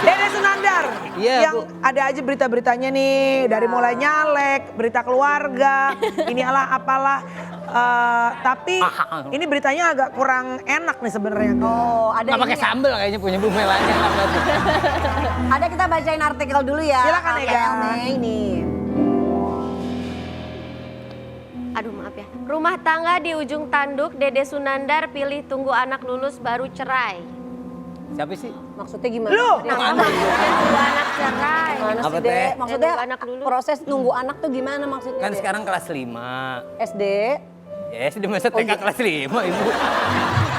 Dede Sunandar. Iya, yang ada aja berita-beritanya nih. Dari mulai nyalek, berita keluarga, inilah apalah. Tapi ini beritanya agak kurang enak nih sebenarnya. Oh, ada Nggak pakai ini. sambel kayaknya punya Bu Melani. Ada, kita bacain artikel dulu ya. Silakan, Ega. Ini. Aduh maaf ya. Rumah tangga di ujung tanduk, Dede Sunandar pilih tunggu anak lulus baru cerai. Siapa sih? Maksudnya gimana? Lu. Kenapa maksudnya tunggu anak cerai? Gimana Apa sih, Dek? teh? Maksudnya Nunggu anak dulu. proses nunggu anak tuh gimana maksudnya? Kan Dek? sekarang kelas 5. SD. Ya sudah masa TK kelas 5 Ibu.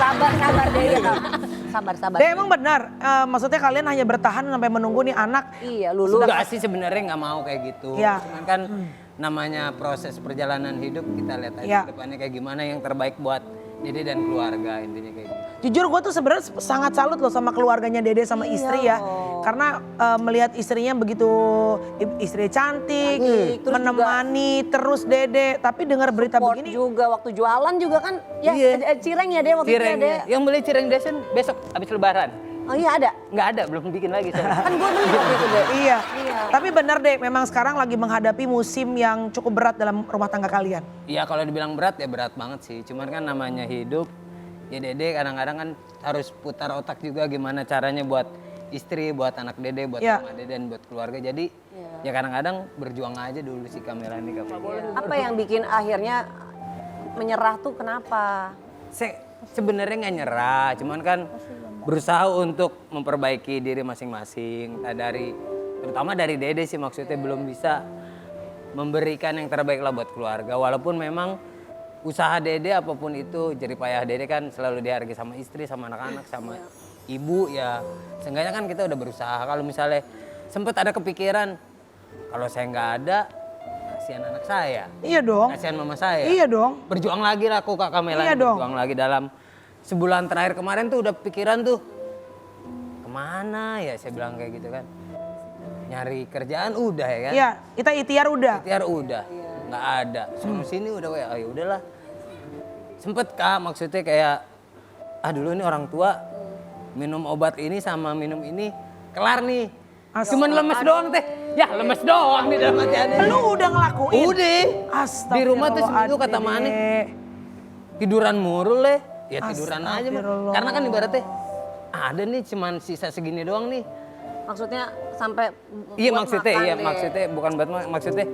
Sabar deh ya. Sabar. Dede emang benar, maksudnya kalian hanya bertahan sampai menunggu nih anak. Iya, lulus. Enggak sih sebenarnya nggak mau kayak gitu. Iya. Cuman kan namanya proses perjalanan hidup kita lihat aja Iya. ke depannya kayak gimana yang terbaik buat Dede dan keluarga intinya kayak gitu. Jujur gue tuh sebenarnya sangat salut loh sama keluarganya Dede sama istri ya. Karena melihat istrinya begitu, istri cantik, Terus menemani terus Dede. Tapi dengar berita Support begini, juga waktu jualan juga kan. Ya, Iya. cireng ya deh waktu itu ya, Cireng, Dek. yang beli cireng desen besok habis lebaran. Oh iya ada. Nggak ada, belum bikin lagi saya. Kan gue beli waktu itu deh. iya. Iya. Tapi benar deh, memang sekarang lagi menghadapi musim yang cukup berat dalam rumah tangga kalian. Iya kalau dibilang berat ya berat banget sih. Cuman kan namanya hidup, ya Dede kadang-kadang kan harus putar otak juga gimana caranya buat istri, buat anak Dede, buat Iya. mama Dede dan buat keluarga. Jadi ya kadang-kadang berjuang aja dulu sih Kamelani. Apa yang bikin akhirnya menyerah tuh kenapa? Sebenarnya nggak nyerah, cuman kan berusaha untuk memperbaiki diri masing-masing. Terutama dari Dede sih maksudnya belum bisa memberikan yang terbaik lah buat keluarga. Walaupun memang usaha Dede apapun itu, jeripayah Dede kan selalu dihargai sama istri, sama anak-anak, sama ibu ya. Seenggaknya kan kita udah berusaha. Kalau misalnya sempet ada kepikiran, kalau saya nggak ada, kasihan anak saya. Iya dong. Kasihan mama saya. Iya dong. Berjuang lagi lah aku Kak Melani, Iya dong. berjuang lagi dalam sebulan terakhir kemarin tuh udah pikiran tuh kemana ya saya bilang kayak gitu kan. Nyari kerjaan udah ya kan. Iya, kita ikhtiar udah. Ikhtiar udah, nggak ada. Sono sini udah kayak, oh ya udahlah. Sempet Kak maksudnya kayak, dulu ini orang tua minum obat ini sama minum ini kelar nih. Cuman lemes doang teh. Ya lemes doang nih dalam hati. Lu udah ngelakuin? Udah. Di rumah tuh seminggu kata Astagfirullahaladzim. Mane. Tiduran mulu le. Ya tiduran aja mah. Astagfirullah. Karena kan ibaratnya ada nih cuman sisa segini doang nih. Maksudnya sampai Iya buat maksudnya, makan iya deh. maksudnya bukan buat maksudnya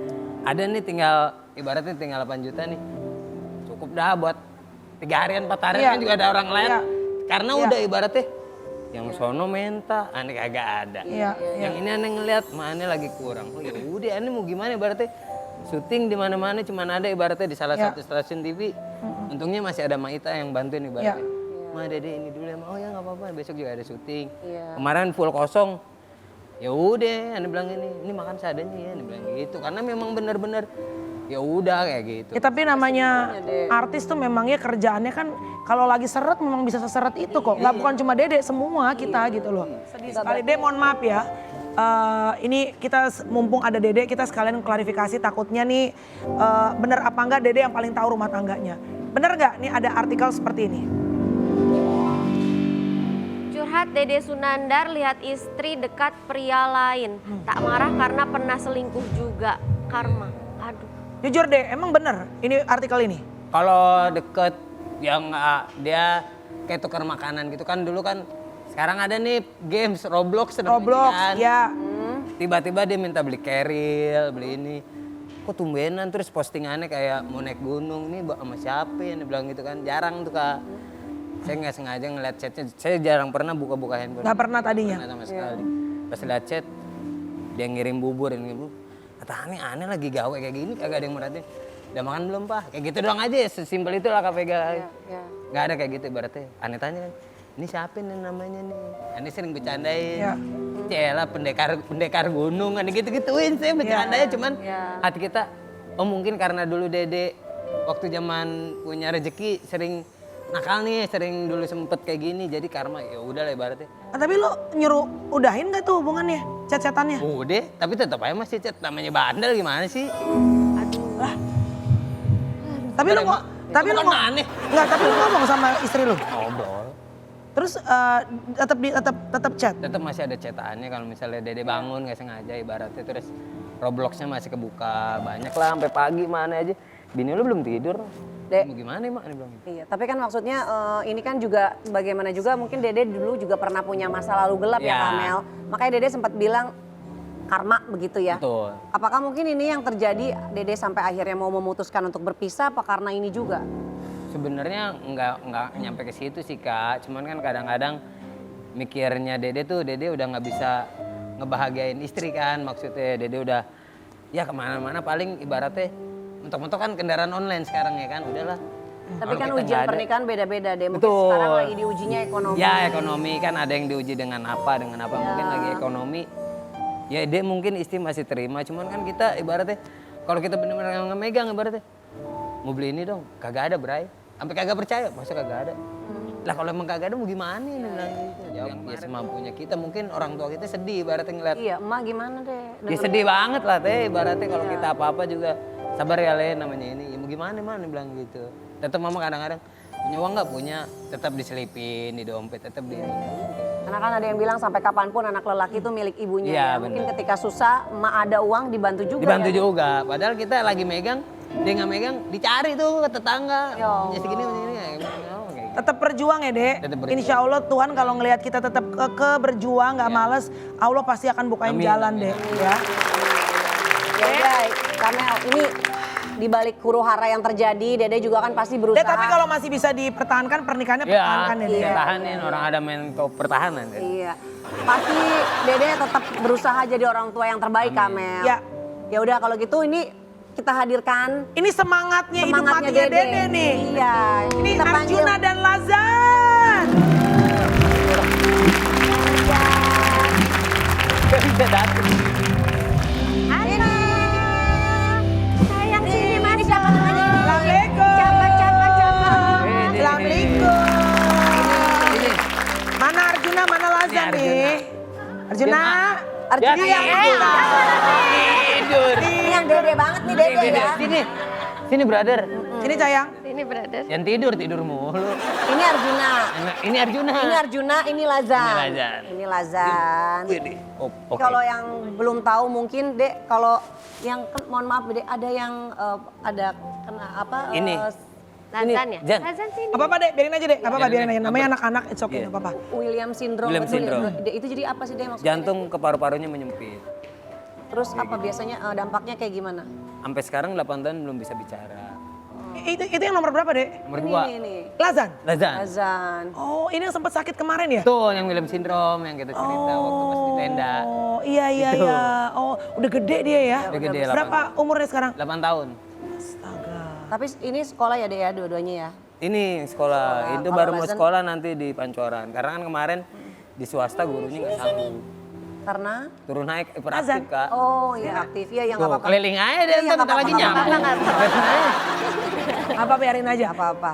ada nih tinggal ibaratnya tinggal 8 juta nih. Cukup dah buat 3 harian 4 harian Iya. kan juga ada orang lain. Iya. Karena Iya. udah ibaratnya yang sono minta, aneh kagak ada. Iya, Yang ini aneh ngeliat, mana lagi kurang. Oh ya udah aneh mau gimana ibaratnya syuting di mana-mana cuman ada ibaratnya di salah Iya. satu stasiun TV. Untungnya masih ada Maita yang bantuin ibaratnya. Iya. Ma Dede ini dulu ya, Ma. Oh ya nggak apa-apa besok juga ada syuting. Iya. Kemarin full kosong. Ya udah, aneh bilang ini makan seadanya ya, aneh bilang gitu. Karena memang benar-benar ya udah kayak gitu. Ya, tapi namanya artis tuh memangnya kerjaannya kan kalau lagi seret memang bisa seseret itu kok. Nggak bukan cuma Dede, semua kita gitu loh. Sedih sekali. Dede mohon maaf ya. Ini kita mumpung ada Dede kita sekalian klarifikasi takutnya nih bener apa enggak Dede yang paling tahu rumah tangganya. Bener nggak nih ada artikel seperti ini? Curhat Dede Sunandar lihat istri dekat pria lain. Tak marah karena pernah selingkuh juga. Karma. Aduh. Jujur deh, emang bener ini artikel ini? Kalau deket yang dia kayak tukar makanan gitu kan dulu kan sekarang ada nih games Roblox namanya Roblox, kan. ya. Tiba-tiba dia minta beli keril, beli ini. Kok tumbenan terus postingannya kayak mau naik gunung nih sama siapa ya, dia bilang gitu kan. Jarang tuh Kak. Saya nggak sengaja ngeliat chatnya, saya jarang pernah buka-buka handphone. Nggak pernah tadinya? Nggak sama sekali. Pas liat chat, dia ngirim bubur, kata aneh lagi gawe kayak gini, kagak ada yang merhatiin. Udah makan belum Pak? Kayak gitu doang aja, sesimpel itu lah KPG. Nggak ada kayak gitu ibaratnya. Aneh tanya kan, ini siapa nih namanya nih? Aneh sering bercandain. Ya. Celah pendekar gunung, aneh gitu-gituin saya bercandanya. Cuman hati kita, oh mungkin karena dulu Dede waktu zaman punya rezeki sering nakal nih, sering dulu sempet kayak gini, jadi karma ya udah lah ibaratnya. Tapi lo nyuruh udahin gak tuh hubungannya, chat-chatannya? Udah, tapi tetap aja masih chat, namanya bandel gimana sih? Tapi lo Itu bukan aneh. Enggak, tapi lo ngomong sama istri lo? Ngobrol. Terus tetap chat. Tetap masih ada cetakannya kalau misalnya Dede bangun nggak sengaja ibaratnya, terus Robloxnya masih kebuka banyak lah sampai pagi mana aja. Bini lu belum tidur. Dek. Mau gimana mak ini bilang. Iya, tapi kan maksudnya ini kan juga bagaimana juga mungkin Dede dulu juga pernah punya masa lalu gelap ya Ya. Kamel. Makanya Dede sempat bilang karma begitu ya. Betul. Apakah mungkin ini yang terjadi Dede sampai akhirnya mau memutuskan untuk berpisah apa karena ini juga? Sebenarnya nggak nyampe ke situ sih Kak, cuman kan kadang-kadang mikirnya Dede udah nggak bisa ngebahagiain istri kan, maksudnya Dede udah ya kemana-mana paling ibaratnya mentok-mentok kan kendaraan online sekarang ya kan, udahlah. Tapi Kalau kan kita ujian nggak ada- pernikahan beda-beda deh. Mungkin Betul. sekarang lagi diujinya ekonomi. Ya ekonomi kan ada yang diuji dengan apa, mungkin lagi ekonomi. Ya dia mungkin istri masih terima, cuman kan kita ibaratnya kalau kita benar-benar ngemegang ibaratnya mau beli ini dong, kagak ada Bray. Sampai kagak percaya, masa kagak ada? Lah kalau emang kagak ada mau gimana nih bilang gitu. Jawab ya semampunya kita, mungkin orang tua kita sedih ibaratnya ngeliat. Iya, emak gimana deh? Ya sedih banget lah teh, ibaratnya kalau kita apa-apa juga sabar ya Le namanya ini. Ya mau gimana mana bilang gitu. Tetap mama kadang-kadang punya uang nggak punya, tetap diselipin di dompet, tetap di ini. Karena kan ada yang bilang sampai kapanpun anak lelaki itu milik ibunya. Iya, Ya. Mungkin benar. ketika susah, emak ada uang dibantu juga. Dibantu ya. juga, padahal kita lagi megang, dia nggak megang, dicari tuh ke tetangga. Ya Allah. Ya segini, kayak gitu. Tetap berjuang ya Dek. Tetap berjuang. Insya Allah Tuhan kalau ngelihat kita tetap ke berjuang nggak males, Allah pasti akan bukain Amin, jalan amin. Dek. Ya. Ya udah, Kamel, ini di balik huru hara yang terjadi, Dede juga kan pasti berusaha. Dek tapi kalau masih bisa dipertahankan pernikahannya pertahankan ya Dek. Ya, pertahanin orang ada menko pertahanan kan. Iya, pasti Dede tetap berusaha jadi orang tua yang terbaik, Kamel. Ya. Ya udah kalau gitu ini kita hadirkan Ini semangatnya hidup semangatnya matinya Dede. Dede nih. Iya. Ini kita panggil. Arjuna dan Lazan. Gak bisa datang. Halo. Sayang sini Mas. Siapa namanya? Assalamualaikum. Ini. Assalamualaikum. Ini. Mana Arjuna, mana Lazan Ini nih? Arjuna. Arjuna Ya, yang tidur. ini yang Dede banget nih Dede ya. Sini. Sini brother. Sini sayang. Ini brother. Yang tidur mulu. Ini Arjuna. Ini Arjuna. Ini Arjuna, ini Lazan. Ini Lazan. Ini Lazan. Widih. Oh, Ini oke. kalau yang belum tahu mungkin Dek, kalau yang mohon maaf Dek, ada yang ada kena apa? Ini. Lazan ya? Jan. Lazan sini. Apa-apa Dek, biarin aja Dek. Apa-apa, Biarin biarin aja. aja. Namanya anak-anak, it's okay, Iya. nggak apa-apa. William syndrome. William Betul, syndrome. Dek, itu jadi apa sih Dek maksudnya? Jantung ke paru-parunya menyempit. Terus apa biasanya dampaknya kayak gimana? Sampai sekarang 8 tahun belum bisa bicara. Itu yang nomor berapa Dek? Nomor Ini, 2. ini. Lazan. Lazan. Lazan. Oh ini yang sempat sakit kemarin ya? Tuh yang William syndrome yang kita cerita waktu pas di tenda. Oh iya iya Itu. iya. Oh udah gede dia ya? Udah gede, Berapa umurnya sekarang? 8 tahun. Astaga. Tapi ini sekolah ya Dek ya dua-duanya ya? Ini sekolah, itu Kalau baru mau Lazan- sekolah nanti di Pancoran. Karena kan kemarin di swasta gurunya nggak sanggup. Karena? Turun naik hiperaktif Kak. Oh iya aktif, ya yang nggak Tuh, apa-apa. keliling aja deh, Iya, ntar nggak bentar lagi apa-apa, nyampe. nggak apa-apa. Apa biarin aja. Apa-apa.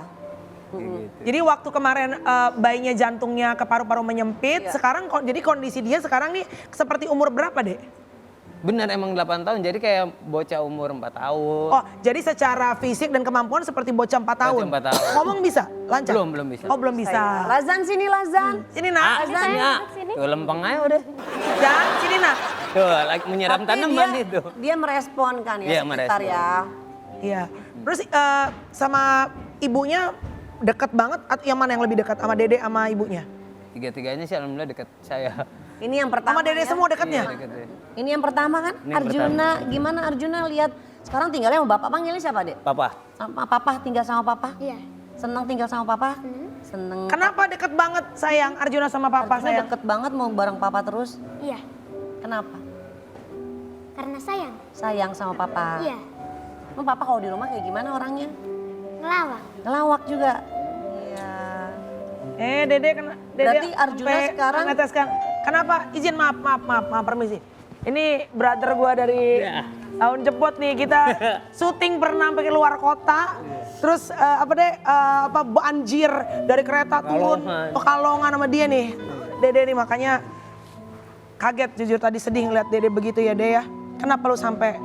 Kayak gitu. Jadi waktu kemarin bayinya jantungnya ke paru-paru menyempit, sekarang jadi kondisi dia sekarang nih seperti umur berapa Dek? Bener emang 8 tahun, jadi kayak bocah umur 4 tahun. Oh jadi secara fisik dan kemampuan seperti bocah 4 tahun? Bocah 4 tahun. Ngomong bisa? Lancar? Belum bisa. Oh belum bisa. Lazan sini Lazan. Sini nak. Ah, ya. Tuh lempeng aja udah. Dan sini nak. Tuh lagi menyiram Tapi tanaman dia, itu. Dia merespon kan ya Iya, sekitar merespon. ya. Iya. Terus sama ibunya deket banget atau yang mana yang lebih dekat? Sama Dede sama ibunya? Tiga-tiganya sih alhamdulillah deket saya. Ini yang pertama. Sama Dede ya. semua dekatnya? Iya, deket ya. Ini yang pertama kan? Ini yang Arjuna. Gimana Arjuna lihat sekarang tinggalnya sama bapak, panggilnya siapa Dek? Papa. Sama papa, tinggal sama papa? Iya. Seneng tinggal sama papa? Seneng. Kenapa deket banget sayang Arjuna sama papa Arjuna sayang? deket banget mau bareng papa terus. Iya, Kenapa? karena sayang. Sayang sama papa. Iya, Emang papa kalau di rumah kayak gimana orangnya? ngelawak. Ngelawak juga. Iya. Dede kena. Dede Berarti Arjuna sampai sekarang- meneteskan. Kenapa? Izin maaf permisi. Ini brother gua dari tahun jepot nih kita syuting pernah pergi luar kota. Terus banjir dari kereta turun Pekalongan sama dia nih. Dede nih makanya kaget jujur tadi sedih ngeliat Dede begitu ya Dede ya. Kenapa lu sampai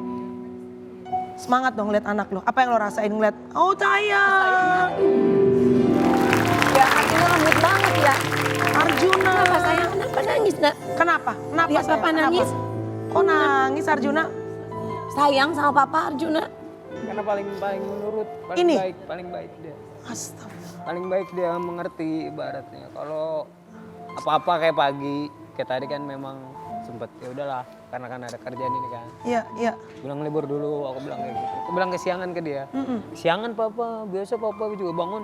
semangat dong ngeliat anak lu? Apa yang lo rasain ngeliat? Oh sayang. Ya Arjuna lembut banget ya. Nak. Kenapa? Kenapa Lihat sayang? Papa Kenapa? nangis. Oh nangis Arjuna? Sayang sama Papa Arjuna. Karena paling menurut, Ini? paling baik dia. Astaga. Paling baik dia mengerti ibaratnya. Kalau apa-apa kayak pagi, kayak tadi kan memang sempet ya udahlah karena kan ada kerjaan ini kan. Iya, iya. Bilang libur dulu, aku bilang kayak gitu. Aku bilang kesiangan ke dia. Kesiangan papa, biasa papa juga bangun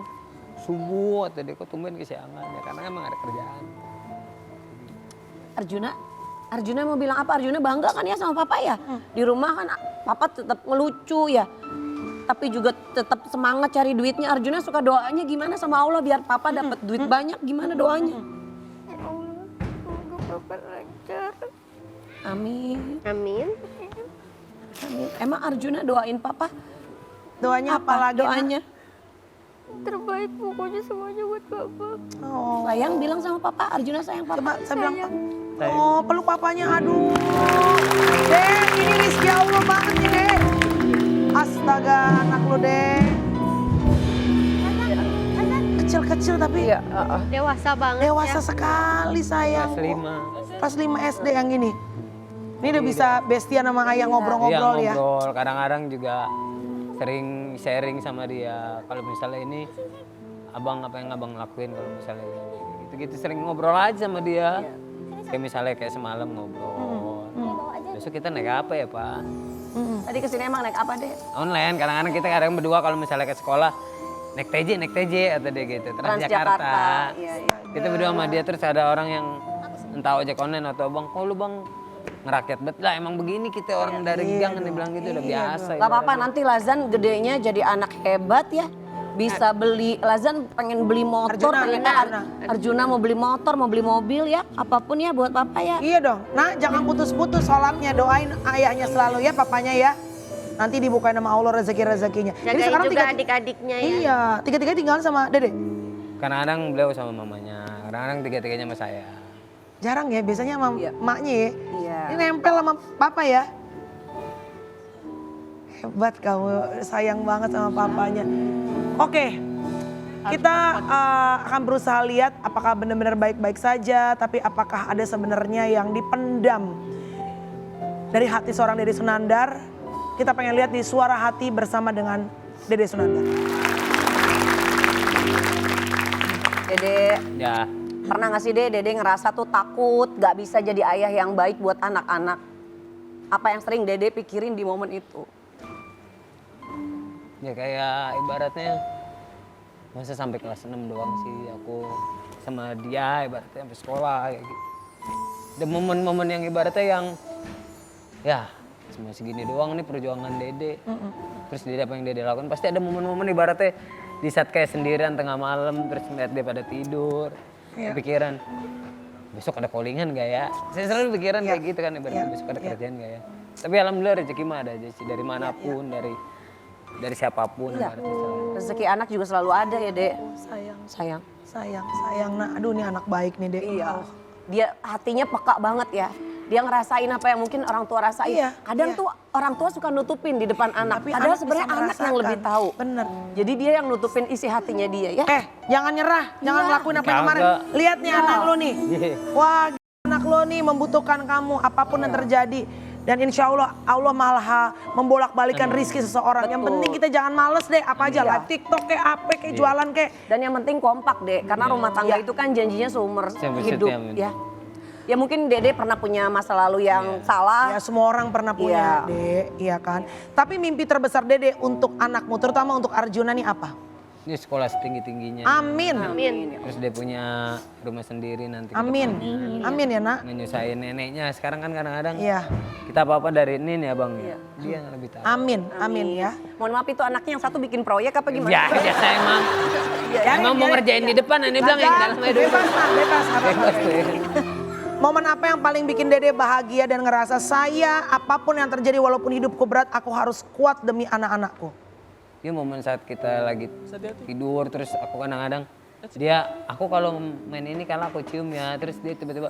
subuh atau dia kok tumben kesiangan ya karena emang ada kerjaan. Arjuna mau bilang apa? Arjuna bangga kan ya sama Papa ya? Di rumah kan Papa tetap ngelucu ya. Tapi juga tetap semangat cari duitnya. Arjuna suka doanya gimana sama Allah biar Papa dapat duit banyak, gimana doanya? Ya Allah, semoga Papa lancar. Amin. Amin. Amin. Emang Arjuna doain Papa? Doanya apa lagi? Nak? doanya? Terbaik pokoknya semuanya buat Papa. Oh. Sayang bilang sama Papa, Arjuna sayang Papa. Coba saya bilang, oh peluk papanya, aduh. Dek, ini rezeki Allah banget nih, Dek. Astaga, anak lu, Dek. Kecil-kecil tapi Iya, Dewasa banget dewasa ya. sekali sayang. Kelas 5. Kelas 5 SD yang ini. Ini udah bisa bestian sama ayah ngobrol-ngobrol Iya ya. ngobrol, kadang-kadang juga sering sharing sama dia. Kalau misalnya ini, abang apa yang abang lakuin kalau misalnya gitu-gitu sering ngobrol aja sama dia. Kayak misalnya kayak semalam ngobrol. Besok kita naik apa ya Pak? Tadi kesini emang naik apa deh? Online, kadang-kadang kita kadang berdua kalau misalnya ke sekolah naik TJ atau dia gitu. Transjakarta. Iya. Kita berdua sama dia terus ada orang yang entah ojek online atau bang, oh lu bang ngerakyat bet lah emang begini kita orang dari gang dia bilang gitu udah biasa. Gak apa-apa nanti Lazan gedenya jadi anak hebat ya. Bisa beli, Lazan pengen beli motor, Arjuna mau beli motor, mau beli mobil ya. Apapun ya buat Papa ya. Iya dong. Nah, jangan putus-putus sholatnya, doain ayahnya selalu ya, papanya ya. Nanti dibukain sama Allah rezeki-rezekinya. Jagain juga adik-adiknya ya. Iya, tiga-tiga tinggal sama Dede. Kadang-kadang beliau sama mamanya, kadang-kadang tiga-tiganya sama saya. Jarang ya, biasanya sama emaknya ya. Iya. Ini nempel sama papa ya. Hebat kamu, sayang banget sama papanya. Oke, kita akan berusaha lihat apakah benar-benar baik-baik saja, tapi apakah ada sebenarnya yang dipendam dari hati seorang Dede Sunandar. Kita pengen lihat di Suara Hati bersama dengan Dede Sunandar. Dede, Ya, pernah gak sih Dede ngerasa tuh takut gak bisa jadi ayah yang baik buat anak-anak? Apa yang sering Dede pikirin di momen itu? ya kayak ibaratnya masa sampai kelas 6 doang sih aku sama dia ibaratnya sampai sekolah kayak gitu. Ada momen-momen yang ibaratnya yang ya cuma segini doang nih perjuangan Dede. Terus Dede apa yang Dede lakukan pasti ada momen-momen ibaratnya di saat kayak sendirian tengah malam terus melihat dia pada tidur. Kepikiran besok ada callingan gak ya? Saya selalu pikiran kayak gitu kan ibaratnya besok ada kerjaan gak ya? Tapi alhamdulillah rezeki mah ada aja sih dari manapun dari siapapun. Iya, ibaratnya selalu. rezeki anak juga selalu ada ya Dek. Sayang, Sayang. sayang. Nah, aduh ini anak baik nih, Dek. Iya. Dia hatinya peka banget ya. Dia ngerasain apa yang mungkin orang tua rasain. Iya, Kadang iya. tuh orang tua suka nutupin di depan anak. Tapi Padahal anak sebenarnya bisa anak yang merasakan. lebih tahu. Bener. Jadi dia yang nutupin isi hatinya dia ya. Jangan nyerah, jangan ngelakuin apa yang kemarin. Kagak. Lihat nih anak lo nih. Iya. Wah, anak lo nih membutuhkan kamu apapun yang terjadi. Dan insya Allah, Allah malah membolak-balikan rizki seseorang. Yang penting kita jangan males deh, apa aja live TikTok kayak apa kayak jualan kayak. Dan yang penting kompak deh, karena rumah tangga itu kan janjinya seumur Seumur hidup setia, amin. ya. Ya mungkin Dede pernah punya masa lalu yang salah. Ya semua orang pernah punya, Dek, iya kan. Tapi mimpi terbesar Dede untuk anakmu, terutama untuk Arjuna nih apa? Ini sekolah setinggi-tingginya. Amin. Amin. Terus dia punya rumah sendiri nanti. ke Amin. depannya. Amin ya nak. Ngenyusahin neneknya. Sekarang kan kadang-kadang Iya. kita apa-apa dari ini nih abang. Dia yang lebih tahu. Amin. Amin ya. Mohon maaf itu anaknya yang satu bikin proyek apa gimana? Ya biasa emang. Emang mau ngerjain di depan, ini bilang yang dalamnya dulu. Bebas nak, bebas. Bebas tuh ya. Momen apa yang paling bikin Dede bahagia dan ngerasa saya apapun yang terjadi walaupun hidupku berat aku harus kuat demi anak-anakku. Dia momen saat kita lagi tidur terus aku kadang-kadang aku kalau main ini kalau aku cium ya terus dia tiba-tiba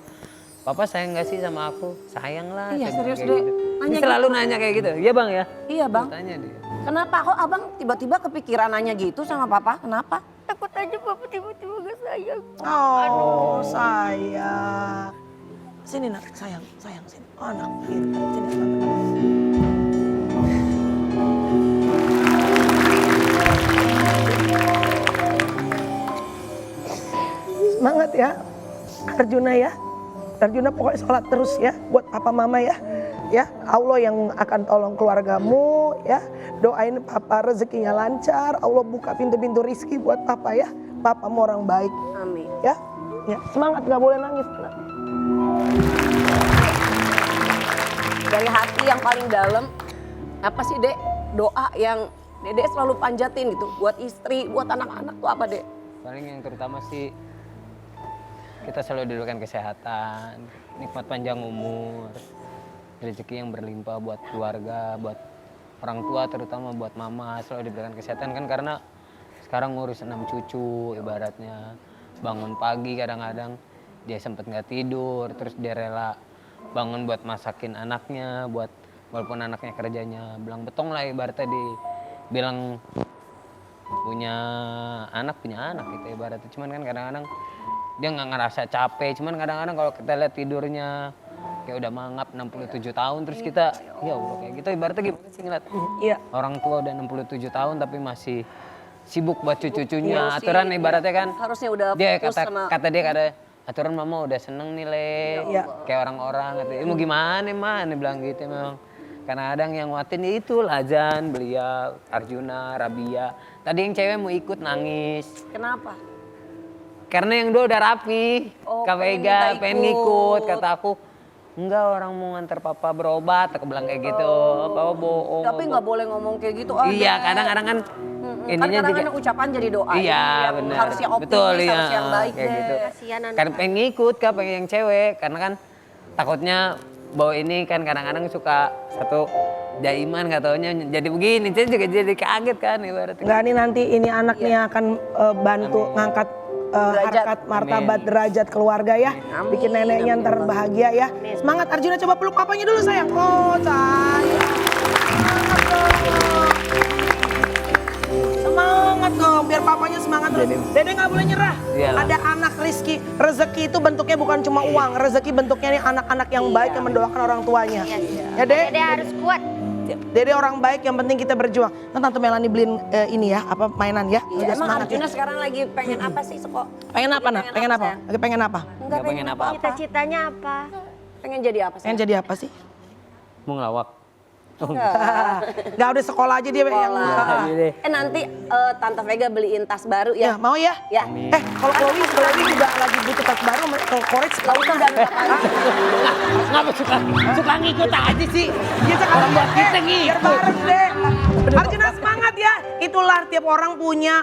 Papa sayang gak sih sama aku? Sayang lah. Iya, saya bilang serius, kayak Dek. gitu. Nanya Dia selalu nanya kayak gitu. Iya bang ya? Iya bang. Tanya dia. Kenapa kok abang tiba-tiba kepikiran nanya gitu sama papa? Kenapa? Takut aja Papa tiba-tiba gak sayang. Oh sayang. Sini nak, sayang, sini. Oh anak, gitu. Sini, tante. Semangat ya, Arjuna ya. Arjuna pokoknya sholat terus ya, buat papa mama ya. Ya, Allah yang akan tolong keluargamu ya. Doain papa rezekinya lancar, Allah buka pintu-pintu rizki buat papa ya. Papa mau orang baik Amin. ya. Ya, semangat, gak boleh nangis. Dari hati yang paling dalam, apa sih Dek doa yang Dede selalu panjatin gitu buat istri, buat anak-anak tuh apa Dek? Paling yang terutama sih kita selalu diberikan kesehatan, nikmat panjang umur, rezeki yang berlimpah buat keluarga, buat orang tua terutama buat mama selalu diberikan kesehatan kan karena sekarang ngurus 6 cucu ibaratnya bangun pagi kadang-kadang dia sempet nggak tidur terus dia rela bangun buat masakin anaknya buat walaupun anaknya kerjanya belang betong lah ibaratnya dibilang punya anak gitu ibaratnya cuman kan kadang-kadang dia nggak ngerasa capek cuman kadang-kadang kalau kita lihat tidurnya kayak udah mangap 67 tahun terus kita ya Allah kayak gitu ibaratnya gimana sih ngeliat Iya. orang tua udah 67 tahun tapi masih sibuk buat cucu-cucunya aturan ibaratnya kan Harusnya udah dia fokus sama kata dia aturan mama udah seneng nih Le Iya. kayak orang-orang gitu mau gimana man dia bilang gitu memang kadang-kadang yang nguatin ya itu Lazan, beliau, Arjuna, Rabia tadi yang cewek mau ikut nangis kenapa? karena yang dua udah rapi Kak Vega pengen ngikut kata aku enggak orang mau nganter papa berobat aku bilang kayak gitu papa bohong Tapi nggak boleh ngomong kayak gitu. iya kadang-kadang kan ininya kan juga kadang-kadang ucapan jadi doa. iya yang benar Harusnya optimis, betul iya harus yang baik kayak deh. gitu Kasihan anak. kan pengen ngikut Kak pengen yang cewek karena kan takutnya bawa ini kan kadang-kadang suka satu jaiman gak taunya jadi begini saya juga jadi kaget kan ibaratnya Enggak nih nanti ini anaknya akan bantu ngangkat harkat martabat derajat keluarga ya. Bikin neneknya ntar bahagia ya. Semangat Arjuna, coba peluk papanya dulu sayang. Oh sayang. Semangat dong biar papanya semangat terus. Dede nggak boleh nyerah. Iyalah. Ada anak Rizky. Rezeki itu bentuknya bukan cuma uang. Rezeki bentuknya nih anak-anak yang baik yang mendoakan orang tuanya. Ya Dede. Dede harus kuat. Dede orang baik yang penting kita berjuang. Nah, Tante Melani beliin ini ya, apa mainan ya. Iya, Udah emang semangat Arjuna ya. sekarang lagi pengen apa sih Seko? Pengen apa nak? Pengen apa? sayang? Lagi pengen apa? Enggak pengen apa-apa Cita-citanya apa? Pengen jadi apa sih? Pengen jadi apa sih? mau ngelawak Gak udah sekolah aja dia yang. Nanti Tante Vega beliin tas baru Ya ya. mau ya? Ya. Kalau Chloe juga lagi butuh tas baru, kalau Courage Gak usah dan ngapa suka ngikut aja sih dia sekarang buat kita biar bareng deh. Arjuna semangat ya. Itulah tiap orang punya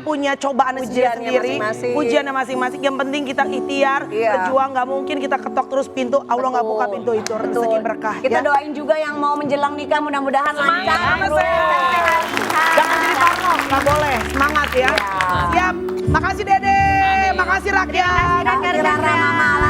punya cobaan Ujiannya sendiri, masing-masing. ujiannya masing-masing. Yang penting kita ikhtiar, Iya. berjuang. Nggak mungkin kita ketok terus pintu, Allah nggak buka pintu itu, rezeki berkah. Kita ya. doain juga yang mau menjelang nikah mudah-mudahan lancar. Semangat, Sayang. Jangan jadi parno, nggak boleh. Semangat ya. Siap. Makasih Dede, makasih rakyat. Makasih Rara Mama